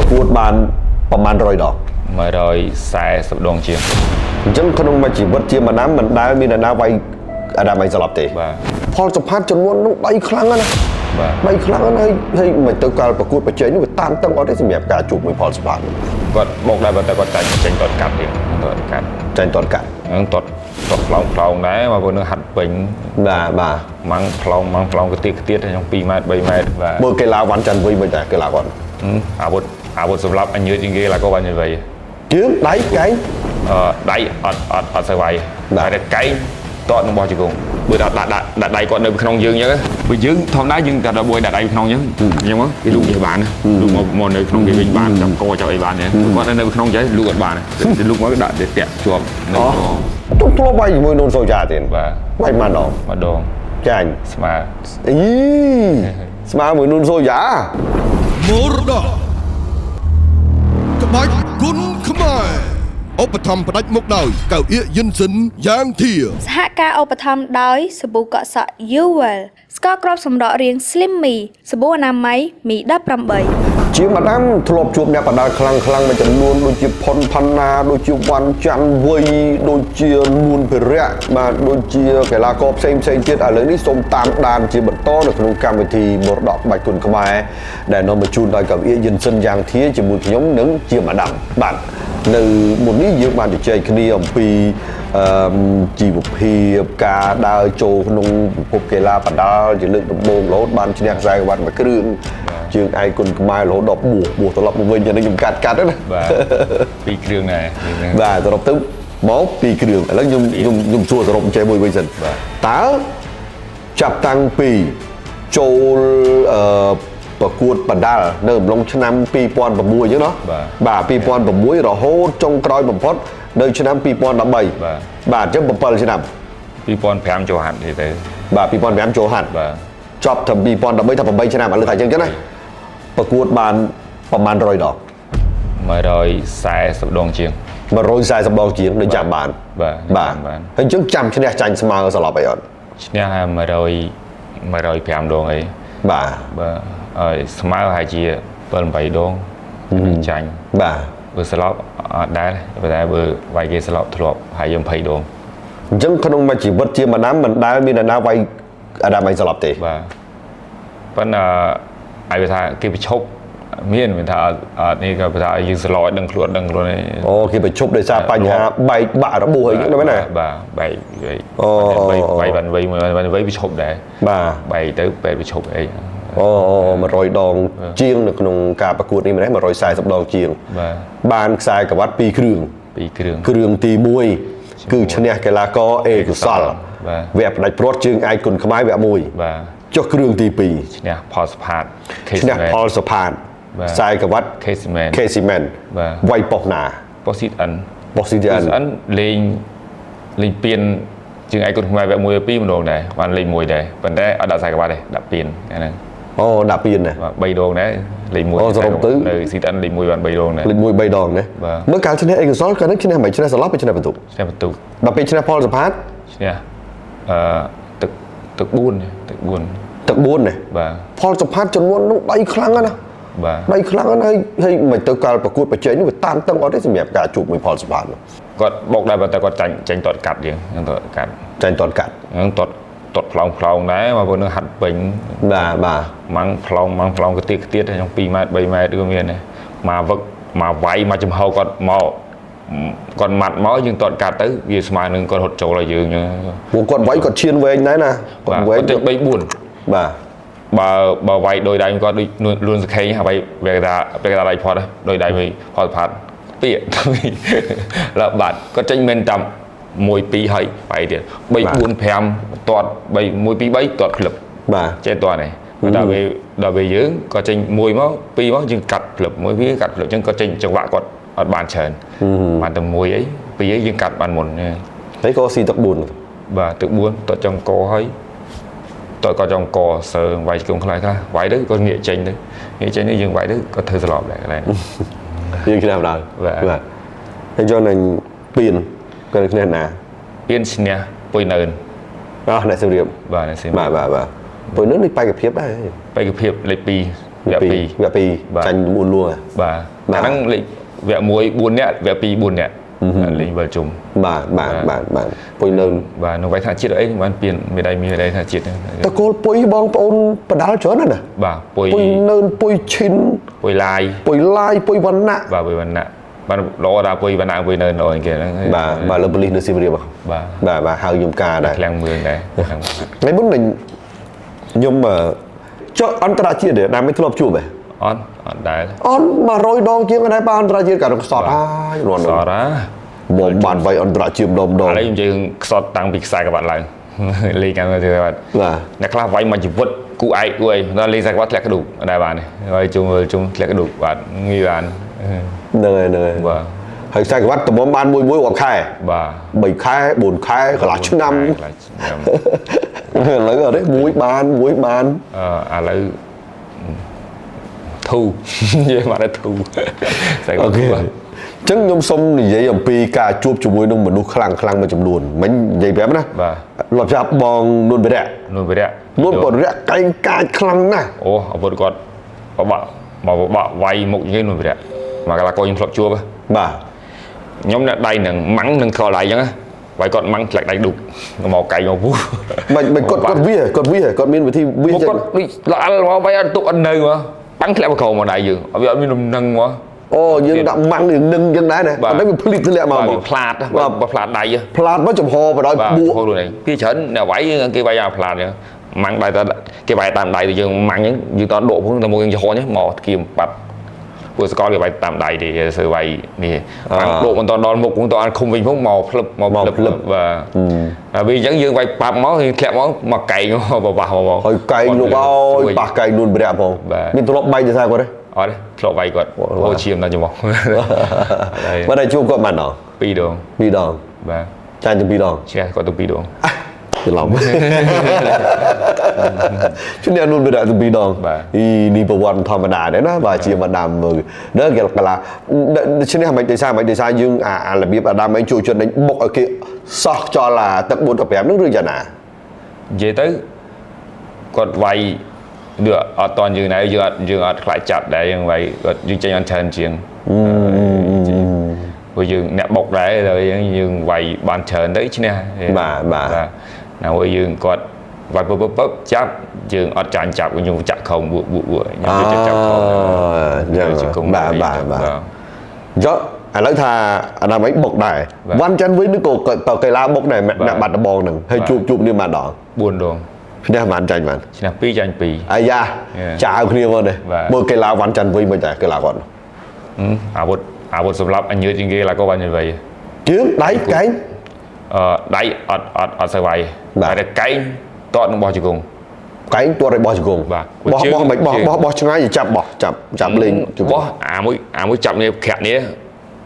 กวดบานประมาณ100 ดอก140 ดวงเชียงจังขนมมาจีบเจียมาน้ำมันได้มีแต่น้ำไว้อาดาไม่สลับเตะพอสัมภาษณ์จนวนต้องใบครั้งนะใบครั้งนะให้ไม่ต้องการประกวดประเจนี่ว่าตามต้องเอาได้สมัยการจูบไม่พอสัมภาษณ์ก็บอกได้แต่ก็ใจตอนกัดเองตอนกัดใจตอนกัดตอนพลองไหนมาบนเนื้อหัดเป็นมังพลองกระเตี้ยtrong 2 เมตร 3 เมตรvà เมื่อกีฬาวันจันทร์วิ่งไปแต่กีฬาก่อนอาวุธสำหรับอันยืดจริงๆแล้วก็วันยังไงchứ đáy cái đáy ở sợi vải đáy cái tọt nó bò chỉ cùng bữa đặt đáy còn được không dương nhá bữa dương thòng đá dương đặt bôi đặt đáy không nhá nhưng mà cái lúc như bạn lúc một nơi không bị bình bạn trong co cho bạn này còn nơi không cháy lúc bạn này lúc mới đặt để tẹt chuột chúng tôi bay mùi nôn sôi trà tiền và bay mà đòn chanh mà mà mùi nôn sôi giáក្បាច់គុណខ្មែរឧបត្ថម្ភផ្ដាច់មុខដោយកៅអៀកយិនសិនយ៉ាងធាសហការឧបត្ថម្ភដោយសាប៊ូកក់សក់ Uwell ស្ករគ្រាប់សម្រក់រាង Slim Me សាប៊ូអនាម័យ Me 18ជាម្ដាមធ្លាប់ជួបអ្នកបដាល់ខ្លាំងមួយចំនួនដូចជាផុនផាន់ណាដូចជាវ៉ាន់ចាន់វ័យដូចជានួនភិរៈបាទដូចជាកីឡាករផ្សេងទៀតឥឡូវនេះសូមតាមដានជាបន្តនៅក្នុងកម្មវិធីមរតកក្បាច់គុណខ្មែរដែលនាំមកជូនដោយកៅអៀកយិនសិនយ៉ាងធាជាមួយខ្ញុំនិងជាម្ដាមបាទនៅមុននេះយើងបានជជែកគ្នាអំពីជីវភាពការដើរចូលក្នុងពិភពកីឡាបដាល់ជាលើកដំបូងរហូតបានឈ្នះខ្សែក្បាច់មួយគ្រឿងជើងឯកគុណខ្មែររហូតដល់បួសត្រឡប់មកវិញយ៉ាងនេះខ្ញុំកាត់ណាបាទ2 គ្រឿងដែរបាទសរុបទៅមក2 គ្រឿងឥឡូវខ្ញុំសួរសរុបចេះមួយវិញសិនតើចាប់តាំងពីចូលប្រកួតបដាល់នៅអំឡុងឆ្នាំ2006អញ្ចឹងណាបាទ2006រហូតចុងក្រោយបំផុតនៅឆ្នាំ2013បាទអញ្ចឹង7ឆ្នាំ2005ចូលហាត់ទេទៅបាទ2005ចូលហាត់បាទចប់ទៅ2013ថា8ឆ្នាំឥឡូវថាអញ្ចឹងណាប្រកួតបានប្រមាណ100 ដង140 ដងជាង140 ដងជាងដូចចាំបានបាទហើយអញ្ចឹងចាំឈ្នះចាញ់ស្មើសឡប់អីអត់ឈ្នះ105 ដងអីបាទហើយស្មើហើយជា7-8 ដងចាញ់បាទបើស្លាប់អត់ដែរតែបើវាយគេស្លាប់ធ្លាប់ហើយយើង20 ដងអញ្ចឹងក្នុងមួយជីវិតជាម្ដាមមិនដែលមានអ្នកណាវាយអាដាមឯងស្លាប់ទេបាទប៉ុន្តែឲ្យថាគេប្រឈប់មានថាអត់នេះក៏ថាយើងស្លាប់ដឹងខ្លួនអូគេប្រឈប់ដោយសារបញ្ហាបែកបាក់របួសអីហ្នឹងមែនទេបាទបែកបែកបានវៃប្រឈប់ដែរបាទបែកទៅពេទ្យប្រឈប់អី100 ដងជាងនៅក្នុងការប្រកួតនេះមែនទេ140 ដងជាងបានខ្សែក្រវ៉ាត់2 គ្រឿងគ្រឿងទី1គឺឈ្នះកីឡាករអេកុសលវគ្គផ្ដាច់ព្រាត់ជើងឯកគុណខ្មែរវគ្គ1បាទចុះគ្រឿងទី2ឈ្នះផលសផាតឈ្នះផលសផាតខ្សែក្រវ៉ាត់ Casey Man វាយប៉ុសណា Position លេងពៀនជើងឯកគុណខ្មែរវគ្គ1 2ម្ដងដែរបានលេង1ដែរប៉ុន្តែអត់ដាក់ខ្សែក្រវ៉ាត់ទេដាក់ពៀនហ្នឹងដាក់ពៀនណា3 ដងដែរលេង1សរុបទៅនៅ CTN លេង1បាន3 ដងដែរលេង1 3 ដងណាមើលកាលឈ្នះអេកុសលកាលនេះឈ្នះមិនឈ្នះសឡប់ឈ្នះបន្ទុកដល់ពេលឈ្នះផលសផាតឈ្នះទឹក4ណាបាទផលសផាតចំនួននោះដៃខ្លាំងណាបាទដៃខ្លាំងណាស់ហើយមិនទៅកាលប្រកួតប្រជែងនេះវាតានតឹងអត់ទេសម្រាប់ការជួបមួយផលសផាតគាត់បោកដែរតែគាត់ចាញ់តតកាត់យើងតតកាត់ចាញ់តតកាត់តតផ្លោងដែរមកព្រោះនឹងហាត់ពេញបាទម៉ាំងផ្លោងកទៀតក្នុង 2 ម៉ែត្រ 3 ម៉ែត្រក៏មានដែរមកវឹកមកវាយមកចំហគាត់មកគាត់ម៉ាត់មកយើងតតកាត់ទៅវាស្មើនឹងគាត់រត់ចូលឲ្យយើងអញ្ចឹងពួកគាត់វាយគាត់ឈានវែងដែរណាគាត់វែងទៅ3 4បាទបើវាយដោយដៃគាត់ដូចលួនសខេងហើយវាគេថាដៃផត់ដោយដៃវិញផត់ផាត់ពាកឡាបាត់គាត់ចេញមិនតាម1 2ហើយបាយទៀត3 4 5តត3 1 2 3តតក្លឹបបាទចេះតតនេះដល់ពេលយើងក៏ចេញ1មក2មកយើងកាត់ក្លឹប1វាកាត់ក្លឹបអញ្ចឹងក៏ចេញចង្វាក់គាត់អត់បានច្រើនបានតែ1អី2អីយើងកាត់បានមុនហើយក៏ស៊ីទឹក4បាទទឹក4តចង្កហើយតើគាត់ចង់កសើវាយជុំខ្លះវាយទៅគាត់ងាកចេញទៅយើងវាយទៅគាត់ធ្វើស្លប់ដែរកន្លែងយើងគ្នាដល់បាទហើយយកនឹងពៀនគាត់គ្នាណាពៀនឈ្នះពុយនៅអ្នកសៀមរាបបាទអ្នកសៀមរាបបាទពុយនៅនេះបេក្ខភាពដែរបេក្ខភាពលេខ vẽ pi tranh buồn luôn à bà năng lịch vẽ muối buồn nè vẽ pi buồn nè lịch vợ chồng bà bôi nơn bà nó vay thằng chết đấy mà tiền mày đây thằng chết ta cô bôi bong ôn bà đá chớ nè bà bôi nơn bôi chín bôi lai bôi văn nạ bà bôi văn nạ bà lo ra bôi văn nạ bôi nơn rồi kìa bà lập linh nó Siberia bà hao dùng cà đây làng mường này ngay bữa mình nhưng mà cho anh ta chia để làm mấy thứ lọc chua vậy on đấy on mà rồi đong chiếng cái này ba anh ta chia cả nó sọt luôn sọt á bom bàn vậy anh ta chia đom đom lấy chừng sọt tăng bị sai các bạn lại lấy cái này các bạn nãy là vậy mà chỉ vứt cụ ai ơi nó lấy ra quát lẹ cái đủ ở đây bạn này rồi chung lẹ cái đủ bạn nghi bạn nơi hay sai quát tụi bom ban muối hoặc khai bà 7 khai 4 khai cả là chứ năm lấy ở đấy muối ban lấy thu vậy mà nó thu ok chẳng nhom sông thì vậy dòng pi cà chuột chụp muối nung mà nu khăng mà chụp luôn mình vậy bé đó lọp chạp bong luôn về đẹp luôn còn đẹp cay khăng nè ồ vợ con bà vay một cái luôn về đẹp mà là coi như lọp chua bà nhóm đã đây nè mắng nâng kho lại chứ vậy còn mắng lại đây đục màu cay màu vú mình còn miên với thi vía con là ăn mà vậy ăn tụ ăn nơi mà bắn lại vào cầu mà đại dương ở bên mình nâng quá dương đã mắng thì nâng chân đá này còn đấy mình phơi thứ lẹ mà phạt đầy chứ phạt mới chụp hồ và đói bùa luôn này cái chấn là vậy cái bài phạt này mắng bài ta cái bài tạm đầy thì dương mắng những như tao độ cũng là một cái hồ nhé mò kìm bật vừa có cái bài tạm đầy thì sự bài thì độ còn toàn đòn một cũng toàn không bình phúc màu flip và vì chẳng dương bài bạc máu thì kẹo máu mà cày vào hồi cày luôn ơi bạc cày luôn đẹp không mình tôi bay thì sao qua đấy đấy lộ bay còn ô chìm ra cho mong mà đây chưa có màn đỏ pi đường và chai cho pi đường che có tụ pi đường thì lòng chúng ta luôn bị đại từ pi đường thì đi vào quần thầm đà đấy nó và chia mà đàm đó kiểu là cho nên mày tại sao nhưng là biết là đàm anh chui chân đánh bốc ở kia sọt cho là tận 4 tập ém nước rơi à về tới còn vay được ở toàn như này dương ở lại chặt để như vậy dương tranh ăn chân chiên rồi dương nẹp bọc đấy rồi dương vay bàn trần đấy chứ nè bà nào rồi dương còn vay bóp chắp dương ở tràn chặt của nhung chặt không bụi bà do anh nói thà anh làm mấy bọc này văn chân với nước cổ tàu cây la bọc này mẹ bạt bò nè hay chụp như màn đỏ buồn đồ nè màn tranh màn chỉ là tranh pi ai da chả có nhiều đây bơ cây la văn chân với mình chả cây la còn bột sầm lấp anh nhớ trên kia là có bao nhiêu vậy chứ đáy cái đáy ở sợi vải cái to nó bò chỉ cùng cái tua đây bò chỉ cùng bò chân ai gì chạm lên bò mũi chạm như kẹt nhé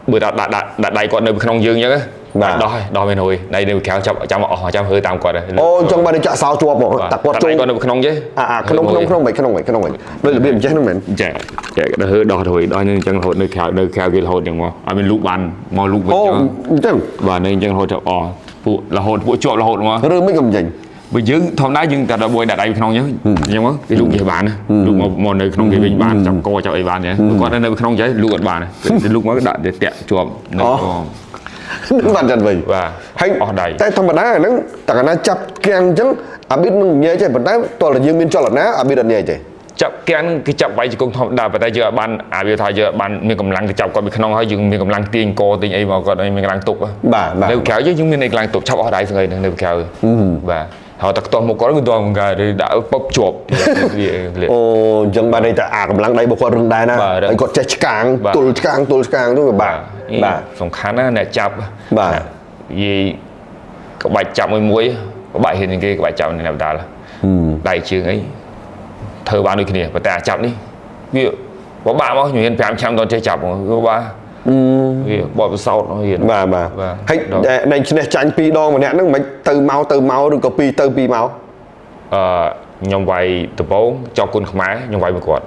bữa đặt đây còn nơi không dương nhá đo bên hồi đây đều kéo chạm hơi tạm còn đây trong ban chợ sao chua bỏ đặt đây còn nơi không chứ không vậy đây là biển chết không mình chạy nó hơi đo thôi đo nên chân hồi nơi kéo cái hồi đừng mà bên lục bàn mò lục vậy và nên chân hồi chợ là hồi bộ chuột là hồi đúng không rơi mấy cầm dành bây giờ thằng nãy nhưng ta đã bôi đặt đây không nhớ nhưng mà cái lục về bàn lục một nơi không cái bên bàn chậm co cho ấy bàn này còn nơi không cháy lục bàn này lục mới đặt để tẹt chuột văn chân vậy và hay tại thằng bạn ấy nó tất cả nó chập keng chứ biết nó nhẹ chứ bạn ấy toàn là dương miên cho là ná biết là nhẹ chứ chập keng cái chập vậy chỉ công thằng đào tại giờ ban bây giờ ban miền cầm lăng cái chập còn bị không hay dùng miền cầm lăng tiền co tiền ấy mà còn miền cầm lăng tục nếu kéo chứ chúng miền này lăng tục chập ở đây rồi nếu kéo và họ tập toàn một con người toàn người đã bóc chuột dân ban đây ta cầm lăng đây một con rừng đai nè anh còn chạy càng tul càng thôi bà sòng khán á nè chập vì các bài chập với muối có bài hình cái bài chập này làm ta là đại trường ấy thơ bao nhiêu kia và ta chập đi ví dụ có ba bao nhiêu hiện 500 toàn chơi chập có ba bỏ vào sau nó hiền bà hay này tranh pi đo mà nè nó mấy từ máu được có pi máu nhom vay từ bố cho con không máy nhom vay một quạt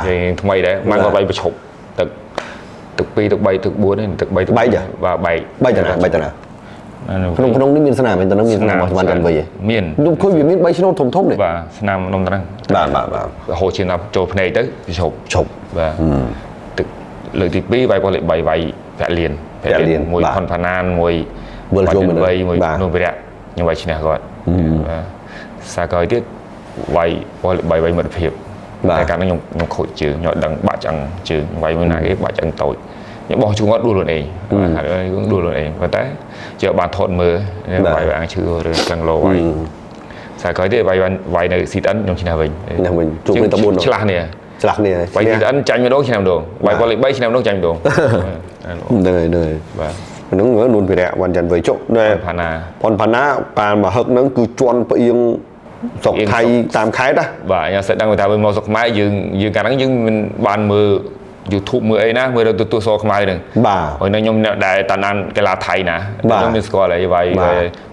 thì thay đấy mang con vay một chục từ pi từ bay từ bốn đến từ bay và bay chẳng nào ក្នុងនេះមានស្នាមតែនឹងមានស្នាមរបស់ច័ន្ទវិញ មាន ខ្ញុំឃើញវាមាន3ឆ្នោតធំៗនេះ បាទស្នាមនំត្រង់ បាទ ហូរឈាមដល់ចូលភ្នែកទៅវាឈប់ ឈប់ បាទទឹកលើកទី2វាយពលលេខ3វាយប្រាក់លៀនមួយផុនផាណានមួយមួយនោះវិរៈខ្ញុំវាយឈ្នះគាត់បាទសាកលទៀតវាយពលលេខ3វាយមិត្តភាពតែកាលនោះខ្ញុំខូចជើងខ្ញុំដឹងបាក់ឆ្អឹងជើងវាយមួយណាគេបាក់ឆ្អឹងតូចខ្ញុំបោះជួងគាត់ដួលខ្លួនឯងបាទហើយដួលខ្លួនឯងប៉ុន្តែជឿបានថតមើលវាយអាងឈឺឬឆ្លងលោវាយសាកលទៀតវាយនៅ CTN ខ្ញុំឈ្នះវិញជួបគ្នាតែ4 ឆ្លាស់គ្នាវាយ CTN ចាញ់ម្ដងឈ្នះម្ដងវាយពលលេខ3ឈ្នះម្ដងចាញ់ម្ដងហ្នឹងហើយបាទហ្នឹងនួនវិរៈវ៉ាន់ច័ន្ទវៃចុកណែផាណាប៉ានមកហឹកហ្នឹងគឺជន់ផ្អៀងស្រុកថៃតាមខេត្តណាបាទខ្ញុំសិតដឹងថាវាមកស្រុកខ្មែរយើងកាលហ្នឹងយើងមិនបានមើល YouTube មើលអីណាមើលទៅទូសខ្មែរហ្នឹងបាទហើយនៅខ្ញុំដែលតាណានកីឡាថៃណាខ្ញុំមានស្គាល់ហើយវាយ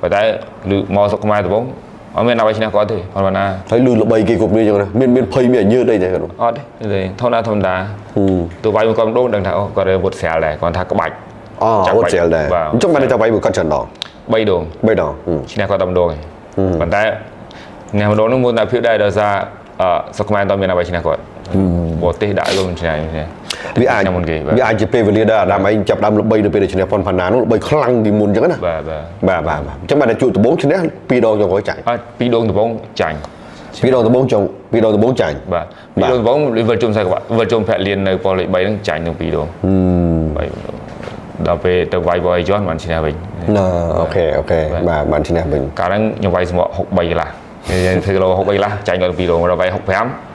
ប៉ុន្តែលឺមកស្រុកខ្មែរដំបងអត់មានអ្វីឈ្នះគាត់ទេប៉ុន្តែហើយលឺល្បីគេគ្រប់គ្នាចឹងណាមានភ័យមានញើសអីទេគាត់អត់ទេធម្មតាទៅវាយមកគាត់ម្ដងដឹងថាអូគាត់វត្តស្រាលដែរគាត់ថាក្បាច់វត្តស្រាលដែរអញ្ចឹងបានតែវាយមកគាត់ច្រើនដង3ដងឈ្នះគាត់តែម្ដងប៉ុន្តែអ្នកម្ដងនោះមួយតែភាពដែរដោយសារស្រុកខ្មែរតើមានអ្វីឈ្នះគាត់បរទេសដាក់លោកមិនឈ្នះវាអាចជាពេលវេលាដែរដើម្បីចាប់ដើមល្បីនៅពេលដែលឈ្នះប៉ុនផាណានោះល្បីខ្លាំងពីមុនអញ្ចឹងណាបាទអញ្ចឹងបានតែជួបដំបូងឈ្នះ2ដងចុងក្រោយចាញ់2ដងដំបូងចាញ់2ដងដំបូងចាញ់បាទ2ដងដំបូងវិលជុំសាកវិលជុំប្រាក់លៀននៅពលលេខ3ហ្នឹងចាញ់ទាំង2ដងដល់ពេលទៅវាយបើយន់បានឈ្នះវិញអូខេបាទបានឈ្នះវិញកាលហ្នឹងខ្ញុំវាយសម្បក63កន្លះខ្ញុំធ្វើគីឡូ63កន្លះចាញ់គាត់2ដងដល់វាយ65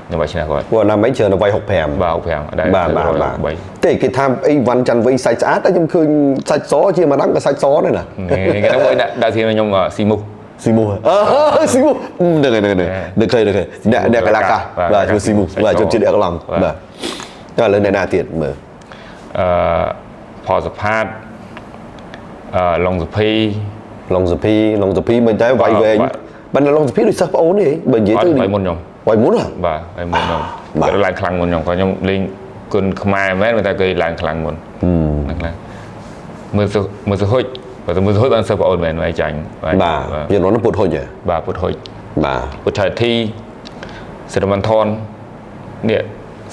ខ្ញុំវាយឈ្នះគាត់ព្រោះណាមិញច្រើនវាយ65បាទ65ដែរបាទទេគេថាអីវ៉ាន់ច័ន្ទវៃសាច់ស្អាតតែខ្ញុំឃើញសាច់សជាម្ដងក៏សាច់សដែរណាគេទៅមួយដាក់ធៀបខ្ញុំស៊ីមុខស៊ីមុខហ្នឹងអ្នកកលាកាបាទជួយស៊ីមុខបាទជួយជាតិអក្លងបាទតែឥឡូវអ្នកណាទៀតមើលផលសផាតឡុងសុភីមិនតែវាយវែងបានឡុងសុភីដូចសិស្សប្អូនទេបើនិយាយទៅវាយមុនខ្ញុំវាយមុនបាទវាយមុនខ្ញុំគាត់ឡើងខ្លាំងមុនខ្ញុំគាត់ខ្ញុំលេងគុណខ្មែរមែនតែគេឡើងខ្លាំងមុនហ្នឹងណាមើលសុហុចបើទៅមើលសុហុចបានសិស្សប្អូនមែនវាយចាញ់បាទយន្តនោះពុតហុចបាទពុតហុចបាទពុតថៃធីសិរមន្ថននេះ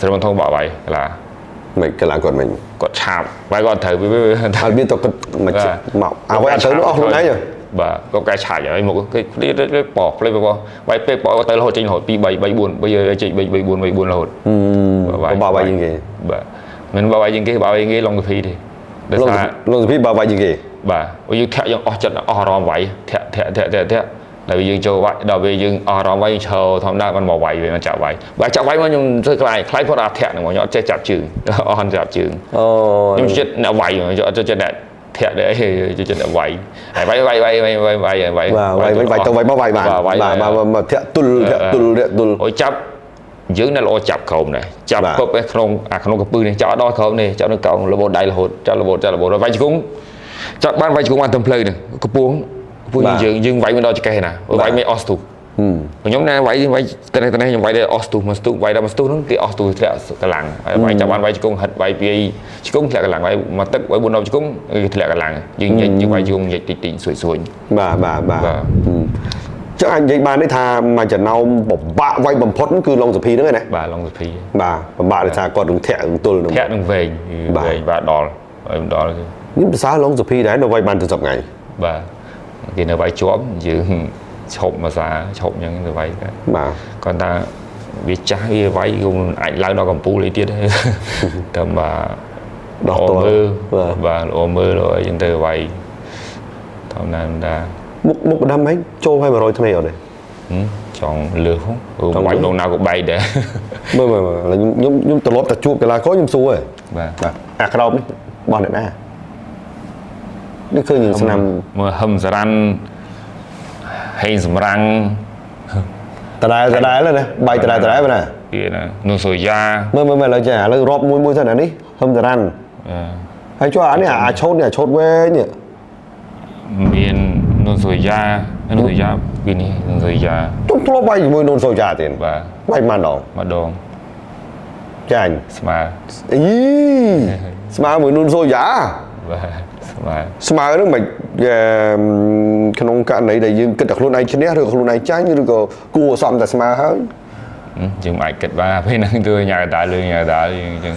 សិរមន្ថនបកវាយកន្លាមិនកន្លាគាត់ឆាបវាយគាត់ត្រូវវាថាមានតគាត់មកអ្វីអត់ត្រូវនោះអស់ខ្លួនឯងបាទគាត់កែឆាច់ហើយមកគេបោះផ្លេបវាយពេកបោះទៅរហូតចេញរហូត2 3 4 3ចេញ3 4 3 4រហូតបោះវាយជាងគេបាទមិនបោះវាយជាងគេបោះវាយគេឡុងសុភីទេដោយសារឡុងសុភីបោះវាយជាងគេបាទយើងធាក់យើងអស់ចិត្តអស់អារម្មណ៍វាយធាក់ដល់យើងចូលវាយដល់ពេលយើងអស់អារម្មណ៍វាយឈរធម្មតាមិនមកវាយវាមិនចាប់វាយបើចាប់វាយមកខ្ញុំធ្វើខ្លាយផុតអាធាក់ហ្នឹងខ្ញុំអត់ចេះចាប់ជើងអស់ចាប់ជើងខ្ញុំចិត្តអ្នកវាយខ្ញុំអត់ចេះអ្នកធាក់ដែរចិត្តអ្នកវាយហើយវាយទៅវាយមកវាយបានបាទធាក់ទុលអូយចាប់យើងនៅល្អចាប់ក្រោមដែរចាប់ពឹបក្នុងកពឹសនេះចាប់ដល់ក្រោមនេះចាប់នៅក្រោមរបូតដៃរហូតចាប់របូតវាយជង្គង់ចាប់បានវាយជង្គង់បានទំភ្លៅនេះកំពុងយើងវាយមិនដល់ចកេះណាវាយមិនអស់ស្ទុះខ្ញុំណាវាយតែខ្ញុំវាយដល់អស់ស្ទុះមកស្ទុះវាយដល់មកស្ទុះហ្នឹងគេអស់ស្ទុះធ្លាក់កម្លាំងហើយវាយចាប់បានវាយជង្គង់ហិតវាយពីជង្គង់ធ្លាក់កម្លាំងវាយមកទឹកវាយ4 10ជង្គង់គេធ្លាក់កម្លាំងយើងវាយជង្គង់ញិចតិចសួយបាទចឹងអាចនិយាយបានទេថាមួយចំណោមពិបាកវាយបំផុតគឺឡុងសុភីហ្នឹងឯណាបាទឡុងសុភីបាទពិបាកដោយសារគាត់នឹងធាក់នឹងទល់ធាក់នឹងវែងបាទដល់ខ្ញុំប្រសើរឡុងសុភីដែរនៅវាយបានទៅ10ថ្ងៃបាទគេនៅវាយជាប់យើងឈប់មួយសាឈប់អញ្ចឹងទៅវាយបាទគាត់ថាវាចាស់វាវាយក៏អាចឡើងដល់កំពូលអីទៀតតែបាទដល់តើបាទល្អមើលអីចឹងទៅវាយធម្មតាមុខបណ្ដាំហីចូលឲ្យ100ថ្ងៃអត់ទេចង់លើសវាយដងណាក៏បែកដែរមើលខ្ញុំត្រឡប់តែជួបកីឡាករខ្ញុំសួរហ៎បាទអាក្រោបនេះបោះអ្នកណានេះឃើញស្នាមមើលហឹមសារ៉ាន់ហេងសម្រាំងតដែលណាបាយតដែលប៉ុណ្ណាគេណានូសូយ៉ាមើលឥឡូវចាឥឡូវរាប់មួយទៅអានេះហឹមសារ៉ាន់ហើយចុះអានេះអាឆូតវែងនេះមាននូសូយ៉ាពីនេះនូសូយ៉ាទុំធ្លាប់បាយជាមួយនូសូយ៉ាទេបាទបាយម្ដងចាញ់ស្មើស្មើមួយនូសូយ៉ា ស្មើនឹងមិនក្នុងករណីដែលយើងគិតតែខ្លួនឯងឈ្នះឬខ្លួនឯងចាញ់ឬក៏គួរសមតែស្មើហើយ យើងអាចគិតបានពេលហ្នឹងគឺញ៉ាំដាល់លឿញញ៉ាំដាល់យើងចឹង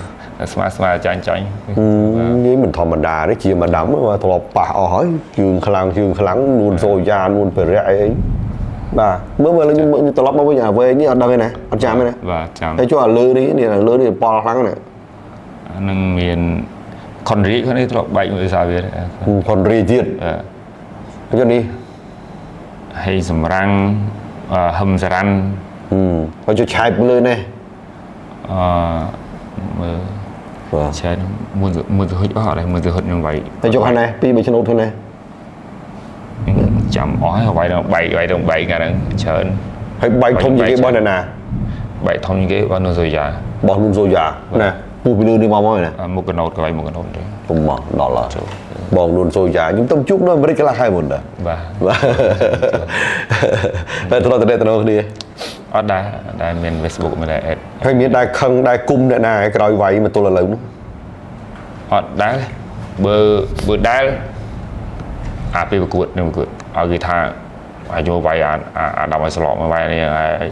ស្មើចាញ់នេះមិនធម្មតាទេជាម្ដងមកធ្លាប់ប៉ះអស់ហើយជើងខ្លាំងនួនសូយ៉ានួនពេរៈអីបាទមើលយើងត្រឡប់មកវិញអាវែងនេះអត់ដឹងទេណាអត់ចាំទេណាបាទចាំ ហើយចូលអាលើនេះប៉ល់ខ្លាំងណាស់ នឹងមានខុនរីនេះធ្លាប់បែកមួយសាវាខុនរីទៀតហើយនេះហើយសម្រាំងហឹមសារ៉ាន់ ហើយជួយឆែកលើនេះមើលឆែកមើលទៅហុចអស់ហើយមើលទៅហុចនឹងវាយ ហើយយកហ្នឹងពី3ឆ្នោតហ្នឹងចាំអស់ហើយវាយដល់បែកកាលហ្នឹងច្រើន ហើយបែកធំជាងគេបោះណា បែកធំជាងគេបោះនូសូយ៉ា បោះនូសូយ៉ាណាពូពីលឺនេះមកណា មុខកណូតក៏វាយមុខកណូតទេ ពុំមកដល់ឡើយបងនូសូយ៉ាខ្ញុំទៅជួបនៅអាមេរិកកន្លះខែមុនដែរ បាទ តែត្រង់គ្នាអត់ដែរមាន Facebook មានដែរ add ហើយមានដែរខឹងដែរគុំអ្នកណាក្រោយវាយមកទល់ឥឡូវនោះ អត់ដែរបើដែរពេលប្រកួតនឹងប្រកួតឲ្យគេថាអាយុវាយអាដល់ឲ្យស្លប់មកវាយនេះហើយ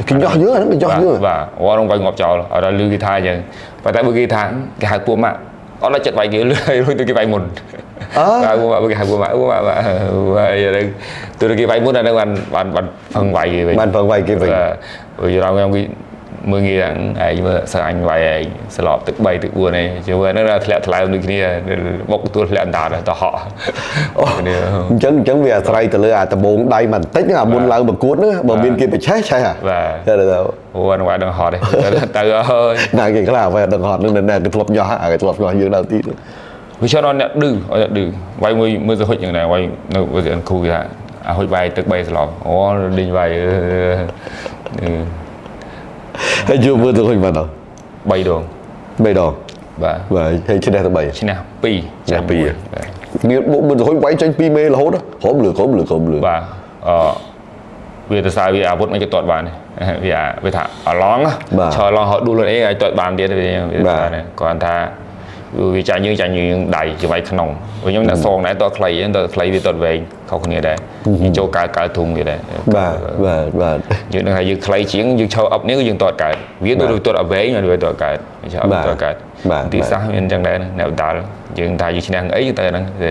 គេយោះយើហ្នឹងគេយោះយើ បាទអូនវាយងាប់ចោលអត់ដល់លឺគេថាអញ្ចឹងប៉ុន្តែបើគេថាគេហៅពួកម៉ាក់អត់ដល់ចិត្តវាយគេលឺរួចទៅគេវាយមុនបាទពួកគេហៅពួកម៉ាក់ហើយទៅគេវាយមុនអាហ្នឹងបានផឹងវាយគេវិញបានផឹងវាយគេវិញព្រោះយល់ខ្ញុំគេមើលងាយហ្នឹងឯងមើលសើអញវាយឯងស្លប់ទឹក3ទឹក4ឯងជឿហ្នឹងធ្លាក់ថ្លើមដូចគ្នាបុកទួលធ្លាក់អណ្ដាតទៅហក់អញ្ចឹងវាអាស្រ័យទៅលើអាដបងដៃបន្តិចអាមុនឡើងប្រកួតហ្នឹងបើមានគេប្រឆេះឆេះបាទទៅអូអានោះវាដឹងហត់ទេទៅអើយណាគេខ្លះវាដឹងហត់នឹងណែគេធ្លាប់ញ៉ោះគេធ្លាប់ញ៉ោះយើងដល់ទីទៅ វាច្រើនអត់អ្នកឌឺវាយមើលទៅហុចយ៉ាងណាវាយនៅវាគ្រូគេថាអាហុចវាយទឹក3ស្លប់អូដេញវាយ ហើយយូរមើលទៅហុចបានដល់ 3 ដង បាទហើយឈ្នះទៅ3ឈ្នះ2ឈ្នះ2នេះមើលទៅហុចវាយចេញ2មេរហូតក្រុមលឺបាទវាទៅសារវាអាវុធមិនគេទាត់បានវាថាអឡងឆើឡងហត់ដួលខ្លួនឯងឲ្យទាត់បានទៀតវាគាត់ថាវាចាញ់យើងដៃជាវាយក្នុងខ្ញុំដាក់សងដែរតខ្លីវាទាត់វែងខុសគ្នាដែរយើងចូលកើធុងវាដែរបាទយើងនឹងថាយើងខ្លីជាងយើងឈរអប់នេះគឺយើងទាត់កើតវាដូចទាត់អវែងវាទាត់កើតឈរទាត់កើតទីសាសមានអញ្ចឹងដែរអ្នកដាល់យើងថាយើងឈ្នះអីទៅហ្នឹងទេ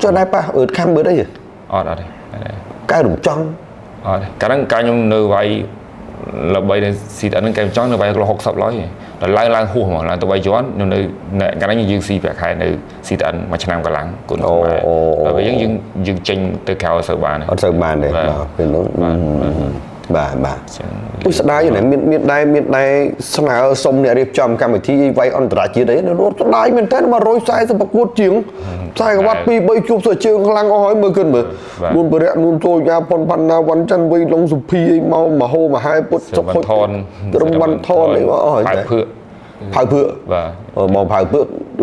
ចុះដែរប៉ះអឺតខំមើលអីអត់ទេកែរំចង់អត់កាលហ្នឹងកាលខ្ញុំនៅវាយល្បីនៅស៊ីតហ្នឹងកែរំចង់នៅវាយគីឡូ60 ឡយដល់ឡើងហួសហ្មងឡើងទៅវាយជាន់ខ្ញុំនៅកាលហ្នឹងយើងស៊ីប្រាក់ខែនៅស៊ីតមួយឆ្នាំកន្លងគុណខ្មែរហើយយើងចេញទៅក្រៅអត់សូវបានទេពេលនោះបាទពុះស្ដាយណាមានដែរស្នើសុំអ្នករៀបចំកម្មវិធីវាយអន្តរជាតិអីនៅស្ដាយមែនតើ140ប្រកួតជាងខ្សែក្បាត់2 3ជួបសើជើងខ្លាំងអស់ហើយមើលគិតមើលនួនបរិយនួនសូយ៉ាប៉ុនផាន់ណាវ៉ាន់ច័ន្ទវៃឡុងសុភីអីមកមហោមហាយពុតសុខហុចត្រឹមបានថនអីមកអស់ហើយផៅភឿបាទមកផៅភឿ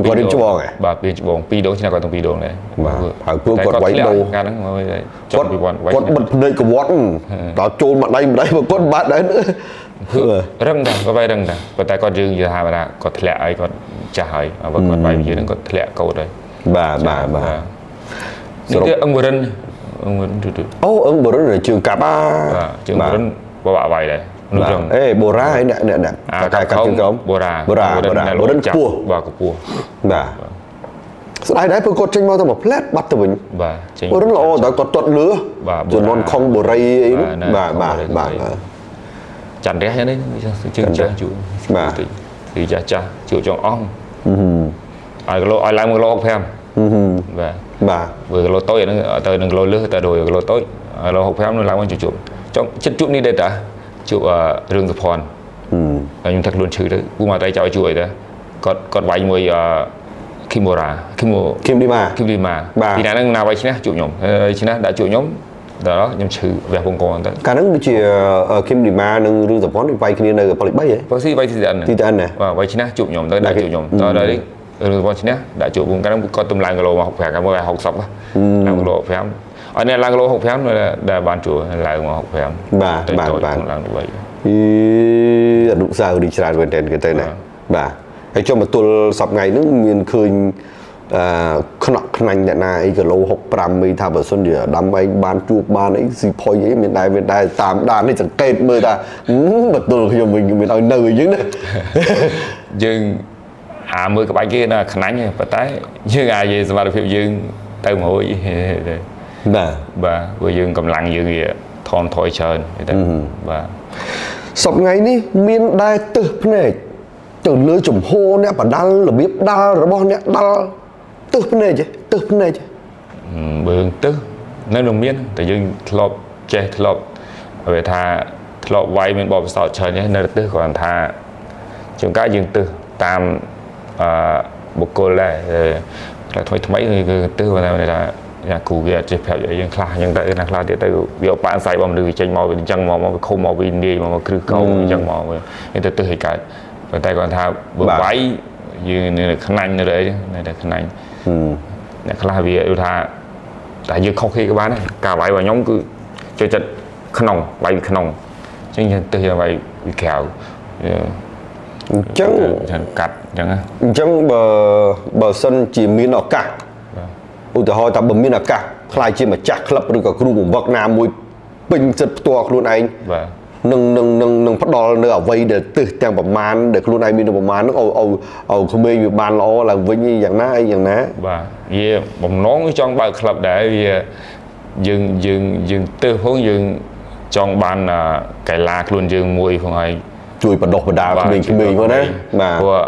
គាត់រៀនច្បងហ៎បាទរៀនច្បង2 ដងឆ្នាំគាត់ទាំង2 ដងដែរបាទផៅភឿគាត់វាយដូរកាលហ្នឹងគាត់បិទភ្នែកកវត្តដល់ចូលមកដៃម្ដាយមកគាត់បាត់ដែររឹងដែរគាត់វាយរឹងដែរប៉ុន្តែគាត់យើងនិយាយថាគាត់ធ្លាក់ហើយគាត់ចាស់ហើយគាត់វាយវាហ្នឹងគាត់ធ្លាក់កោតហើយបាទនេះអឹងបរិនអូអឹងបរិនជើងកាប់ជើងបរិនបបាក់វាយដែរនោះចឹងអេបូរ៉ាហើយអ្នកកាប់ជើងក្រុមបូរ៉ាបរិនខ្ពស់បាទខ្ពស់បាទស្ដាយដែរព្រោះគាត់ចេញមកទៅមួយផ្លែតបាត់ទៅវិញបាទចេញបរិនល្អតែគាត់ទាត់លឿជំនាន់ខុងបូរីអីបាទច័ន្ទរះនេះជើងចាស់ជួបាទគឺចាស់ជួចងអស់ឲ្យគីឡូឲ្យឡើង1 គីឡូ65បាទ1 គីឡូតូចហ្នឹងទៅ1 គីឡូលឺទៅ1 គីឡូតូចគីឡូ65នោះឡើងមកជួបចង់ចិត្តជួបនេះដែរតាជួបរឿងសុភ័ណ្ឌខ្ញុំថាខ្លួនឈឺទៅគូមកតែចោលជួយទៅគាត់វាយមួយគីមរ៉ាគីមឌីម៉ាពីណាហ្នឹងណាវាយឈ្នះជួបខ្ញុំឈ្នះដាក់ជួបខ្ញុំដល់ខ្ញុំឈឺវះពងកទៅកាលហ្នឹងដូចជាគីមឌីម៉ានិងរឿងសុភ័ណ្ឌវាយគ្នានៅប៉ូលី3ហ៎បើស៊ីវាយទីតានណាបាទវាយឈ្នះជួបខ្ញុំទៅដាក់ជួបខ្ញុំដល់នេះរឿងសុភ័ណ្ឌឈ្នះដាក់ជួបខ្ញុំកាលហ្នឹងគាត់ទំឡើងគីឡូមក65កាលមក60ឡើងគីឡូ65អត់នេះឡើងគីឡូ65ដែលបានជួឡើងមក65បាទឡើងទៅវិញអនុស្សាវរីយ៍ច្រើនមែនទែនគេទៅណាបាទ ហើយចុះមកទល់សប្តាហ៍ថ្ងៃហ្នឹងមានឃើញខ្នក់ខ្នាញ់អ្នកណាអីគីឡូ65មីថាបើសិនជាដើម្បីបានជួបបានអីស៊ីផុយអីមានដែរតាមដាននេះសង្កេតមើលថាបើទល់ខ្ញុំវិញមានឲ្យនៅអញ្ចឹងណាយើងមើលក្បាច់គេណាខ្នាញ់ប៉ុន្តែយើងនិយាយសមត្ថភាពយើងទៅ100បាទព្រោះយើងកម្លាំងយើងវាថនថយច្រើនទេបាទសប្តាហ៍ថ្ងៃនេះមានដែរទឹះភ្នែកទៅលើចំហអ្នកបដាល់របៀបដាល់របស់អ្នកដាល់ទឹះភ្នែកបើទឹះនៅនឹងមានតែយើងធ្លាប់ចេះធ្លាប់វាថាធ្លាប់វាយមានបបិសោតច្រើននៅទឹះគ្រាន់ថាជួនកាលយើងទឹះតាមបុគ្គលដែរថ្មីគឺទឹះថាយ៉ាគ្រូគេអត់ចេះប្រាប់យើងខ្លះអញ្ចឹងទៅណាខ្លះទៀតទៅវាប៉ានសាយបំឬចេញមកអញ្ចឹងមកខុំមកវិញនាយមកគ្រឹះកោអញ្ចឹងមកវាទៅទឹះឲ្យកើតប៉ុន្តែគាត់ថាបើវាយយើងនៅខ្នាញ់នៅអីនៅតែខ្នាញ់អ្នកខ្លះវាយថាតែយើងខុសគេក៏បានដែរការវាយរបស់ខ្ញុំគឺចូលចិត្តក្នុងវាយពីក្នុងអញ្ចឹងទៅវាយពីក្រៅអញ្ចឹងកាត់អញ្ចឹងអញ្ចឹងបើសិនជាមានឱកាសឧទាហរណ៍ថាបើមានឱកាសខ្លាយជាម្ចាស់ក្លឹបឬក៏គ្រូបង្វឹកណាមួយពេញចិត្តផ្ទាល់ខ្លួនឯងនឹងផ្ដល់នៅអ្វីដែលទឹះទាំងប្រមាណដែលខ្លួនឯងមានប្រមាណនោះឲ្យក្មេងវាបានល្អឡើងវិញយ៉ាងណាអីយ៉ាងណាបាទវាបំណងចង់បើកក្លឹបដែរវាយើងទឹះផងយើងចង់បានកីឡាខ្លួនយើងមួយផងហើយជួយបណ្ដុះបណ្ដាលក្មេងៗផងណាបាទព្រោះ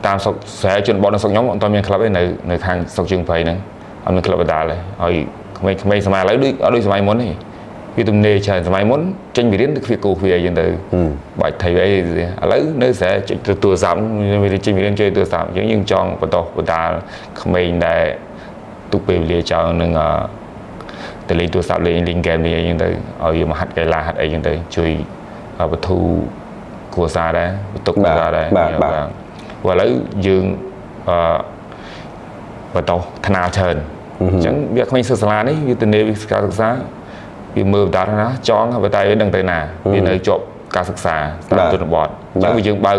តាមស្រុកស្រែជនបទនៅស្រុកខ្ញុំអត់ទាន់មានក្លឹបទេនៅខាងស្រុកជើងព្រៃហ្នឹងអត់មានក្លឹបបណ្ដាលទេហើយក្មេងៗសម័យឥឡូវដូចសម័យមុនទេវាទំនេរច្រើនសម័យមុនចេញពីរៀនទៅគ្វាគោគ្វាអីចឹងទៅបាច់ថៃអីឥឡូវនៅស្រែទូរស័ព្ទវាចេញពីរៀនជួយទូរស័ព្ទអញ្ចឹងយើងចង់បន្តបណ្ដាលក្មេងដែលទុកពេលវេលាចោលនឹងទៅលេងទូរស័ព្ទលេងហ្គេមលេងអីចឹងទៅឲ្យវាមកហាត់កីឡាហាត់អីចឹងទៅជួយបន្ធូរគ្រួសារដែរបន្ទុកគ្រួសារដែរបាទព្រោះឥឡូវយើងបន្តថ្នាលច្រើនអញ្ចឹងវាក្មេងសិស្សសាលានេះវាទៅនេវិការសិក្សាវាមើលតាណាចង់តែវាដឹងទៅណាវានៅជាប់ការសិក្សាតាមជនបទអញ្ចឹងយើងបើក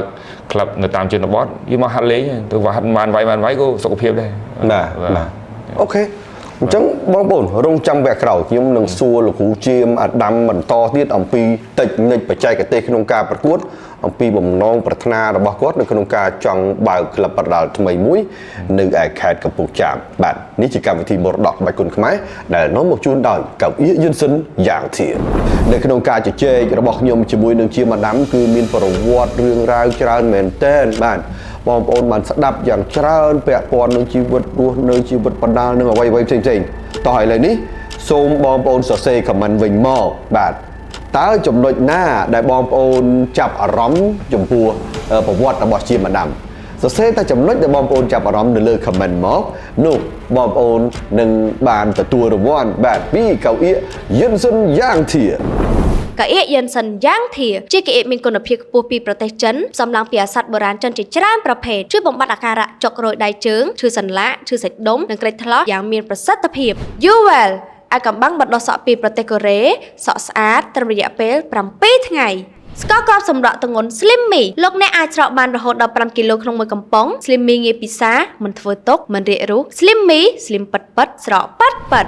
ក្លឹបនៅតាមជនបទវាមកហាត់លេងទៅហាត់បានវាយក៏សុខភាពដែរបាទអូខេអញ្ចឹងបងប្អូនរងចាំវគ្គក្រោយខ្ញុំនឹងសួរលោកគ្រូជាមអាដាមបន្តទៀតអំពីតិចនិចបច្ចេកទេសក្នុងការប្រកួតអំពីបំណងប្រាថ្នារបស់គាត់នៅក្នុងការចង់បើកក្លឹបបដាល់ថ្មីមួយនៅឯខេត្តកំពង់ចាមបាទនេះជាកម្មវិធីមរតកក្បាច់គុណខ្មែរដែលនាំមកជូនដោយកៅអៀកយិនសិនយ៉ាងធានៅក្នុងការជជែករបស់ខ្ញុំជាមួយនឹងជាមអាដាមគឺមានប្រវត្តិរឿងរ៉ាវច្រើនមែនទែនបាទបងប្អូនបានស្ដាប់យ៉ាងច្រើនពាក់ព័ន្ធនឹងជីវិតរស់នៅជីវិតបណ្ដាលនឹងអ្វីៗផ្សេងៗតោះឥឡូវនេះសូមបងប្អូនសរសេរខមមិនវិញមកបាទតើចំណុចណាដែលបងប្អូនចាប់អារម្មណ៍ចំពោះប្រវត្តិរបស់ជាមអាដាមសរសេរតែចំណុចដែលបងប្អូនចាប់អារម្មណ៍នៅលើខមមិនមកនោះបងប្អូននឹងបានទទួលរង្វាន់បាទពីកៅអៀកយិនសិនយ៉ាងធាកៅអៀកយិនសិនយ៉ាងធាជាកៅអៀកមានគុណភាពខ្ពស់ពីប្រទេសចិនសំឡងពីអាសត្វបុរាណចិនជាច្រើនប្រភេទជួយបំបត្តិអាការៈចុករយដៃជើងឈឺសន្លាក់ឈឺសាច់ដុំនិងក្រិចថ្លោះយ៉ាងមានប្រសិទ្ធភាព Uwell អាកំបាំងបណ្ដោះសក់ពីប្រទេសកូរ៉េសក់ស្អាតត្រឹមរយៈពេល7ថ្ងៃស្ករគ្រាប់សម្រក់ទម្ងន់ Slimmy លោកអ្នកអាចស្រក់បានរហូតដល់5គីឡូក្នុងមួយកំប៉ុង Slimmy ងាយពិសាមិនធ្វើទុកមិនរាគរូស Slimmy Slim ប៉ិតស្រក់ប៉ិត